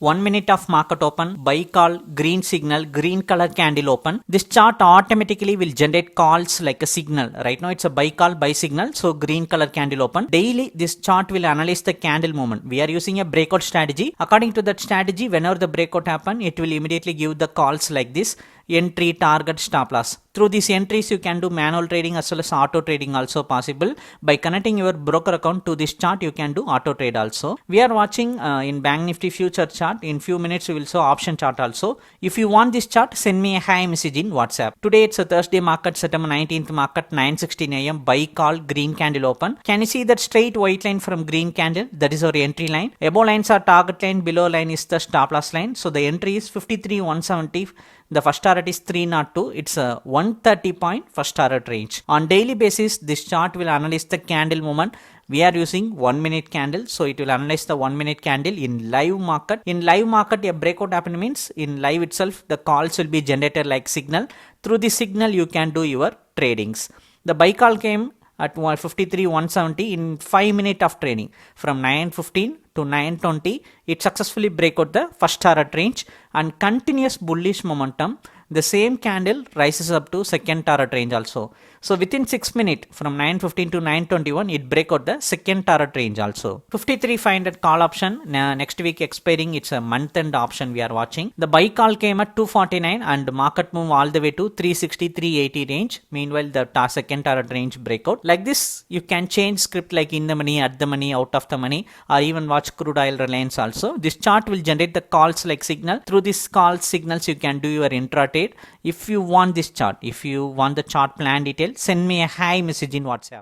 1 minute of market open, buy call, green signal, green color candle open. This chart automatically will generate calls like a signal. Right now it's a buy call, buy signal. So green color candle open. Daily this chart will analyze the candle movement. We are using a breakout strategy. According to that strategy, whenever the breakout happen, it will immediately give the calls like this: entry, target, stop loss. Through these entries you can do manual trading as well as auto trading also possible. By connecting your broker account to this chart, you can do auto trade also. We are watching in bank nifty future chart. In few minutes we will show option chart also. If you want this chart, send me a hi message in WhatsApp. Today it's a Thursday market, September 19th market, 9:16 AM, buy call, green candle open. Can you see that straight white line from green candle? That is our entry line. Above lines are target line, below line is the stop loss line. So the entry is 53,170. The first target is 302. It's a 130 point first target range. On daily basis, this chart will analyze the candle movement. We are using 1 minute candle, so it will analyze the 1 minute candle in live market. In live market, a breakout happen means in live itself the calls will be generated like signal. Through the signal you can do your tradings. The buy call came at 53,170 in 5 minutes of trading. From 9:15 to 9:20, it successfully break out the first target range and continuous bullish momentum. The same candle rises up to second target range also. So within 6 minutes from 9:15 to 9:21, it break out the second target range also. 53,500 call option. Next week expiring. It's a month end option we are watching. The buy call came at 249 and market move all the way to 360, 380 range. Meanwhile, the second target range breakout. Like this, you can change script like in the money, at the money, out of the money, or even watch crude oil Reliance also. This chart will generate the calls like signal. Through this call signals, you can do your intraday. If you want this chart, if you want the chart plan detail, send me a hi message in WhatsApp.